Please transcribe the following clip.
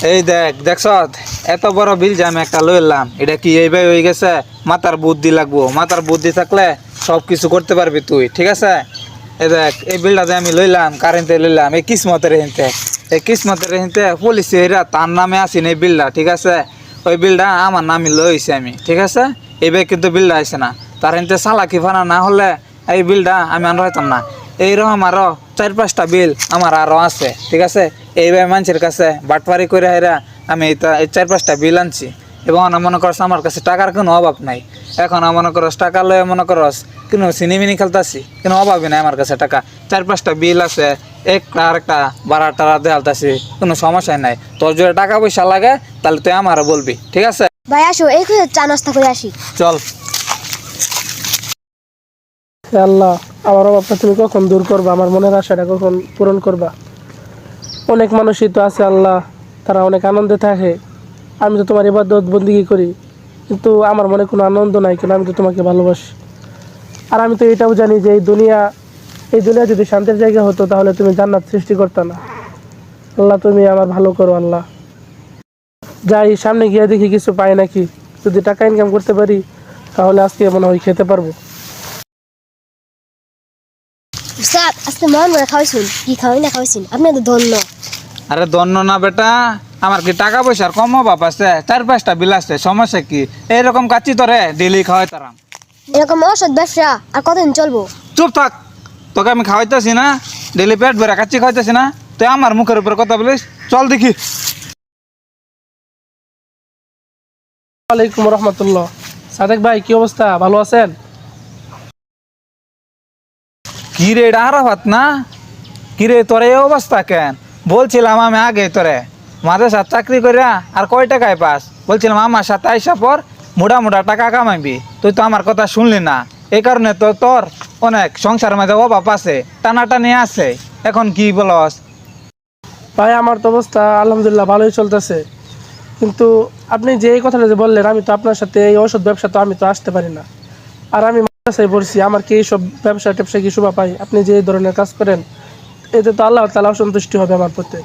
এই দেখছ এত বড় বিল যে আমি একটা লইলাম, এটা কি এইভাবে হয়ে গেছে? মাথার বুদ্ধি লাগবো, মাথার বুদ্ধি থাকলে সব কিছু করতে পারবি তুই, ঠিক আছে? এই দেখ, এই বিলটা যে আমি লইলাম, কারেন্টে লইলাম, এই কিসমতের হিনতে পুলিশ এরা তার নামে আসি না এই বিলটা, ঠিক আছে? ওই বিলটা আমার নামে লইছি আমি, ঠিক আছে? এইভাবে কিন্তু বিলটা আসে না, তার হিনতে চালাকি ফানা না হলে এই বিলটা আমি আর হইতাম না। এইরকম আরো 4-5টা বিল আমার আরো আছে, ঠিক আছে? এইভাবে মানুষের কাছে বাটপারি করে হেরা আমি এই 4-5টা বিল আনছি। এবং মনে করস আমার কাছে টাকার কোনো অভাব নাই। এখন মনে করস টাকা লয়ে মনে করস কোনো সিনেমিনি খেলতেছি, কোনো অভাবই নাই আমার কাছে। টাকা 4-5টা বিল আছে, একটা আরেকটা ভাড়া টাড়া দেয়ালতাছি, কোনো সমস্যাই নাই। তোর যদি টাকা পয়সা লাগে তাহলে তুই আমারও বলবি, ঠিক আছে? ভাই আসো, এই চা নাস্তা করে আসি। চল। হে আল্লাহ, আমার অভাবটা তুমি কখন দূর করবা, আমার মনের আশাটা কখন পূরণ করবা। অনেক মানুষই তো আছে আল্লাহ, তারা অনেক আনন্দে থাকে। আমি তো তোমার ইবাদত বন্দিগি করি, কিন্তু আমার মনে কোনো আনন্দ নাই, কিন্তু আমি তো তোমাকে ভালোবাসি। আর আমি তো এটাও জানি যে এই দুনিয়া যদি শান্তির জায়গা হতো তাহলে তুমি জান্নাত সৃষ্টি করতে না। আল্লাহ, তুমি আমার ভালো করো আল্লাহ। যাই সামনে গিয়ে দেখি কিছু পাই নাকি। যদি টাকা ইনকাম করতে পারি তাহলে আজকে মনে হয় খেতে পারবো। স্যার আজকে মন করে খাওয়াইছুন, কি খাওয়াই না খাওয়াইছেন, আপনি তো ধন্য। আরে দন্য না বেটা, আমার কি টাকা পয়সার কম অভাব আছে? 4-5টা বিল আছে, সমস্যা কি? এইরকম কাচ্ছি তোরে ডেলি খাওয়াই তারাম। এরকম অসৎ ব্যবসা আর কতদিন চলবো? চুপ থাক, তোকে আমি খাওয়াইতেছি না, ডেলি পেট ভরে কাচ্চি খাওয়াইতেছি না, তুই আমার মুখের উপর কথা বলিস? চল দেখি। ওয়ালাইকুম রহমতুল্লাহ। সাদেক ভাই, কি অবস্থা, ভালো আছেন? কি রে, এটা আরাফাত না? কি রে, তোর এই অবস্থা কেন? বলছিলাম আমি আগে তোরে মাঝে সাথে চাকরি করিয়া আর কয় টাকায় পাস, বলছিলাম আমার সাথে আইসা পর মোটা মোটা টাকা কামাইবি। তুই তো আমার কথা শুনলি না, এই কারণে তো তোর অনেক সংসারের মধ্যে অভাব আছে, টানাটানি আছে। এখন কি বলস? ভাই, আমার তো অবস্থা আলহামদুলিল্লাহ ভালোই চলতেছে, কিন্তু আপনি যে এই কথাটা যে বললেন, আমি তো আপনার সাথে এই ওষুধ ব্যবসা তো আমি তো আসতে পারি না। আর আমি মাদ্রাসায় পড়ছি, আমার কি এইসব ব্যবসা ট্যাবসা কি শোভা পাই? আপনি যে এই ধরনের কাজ করেন, এতে তো আল্লাহ তাআলা অসন্তুষ্টি হবে আমার প্রতি।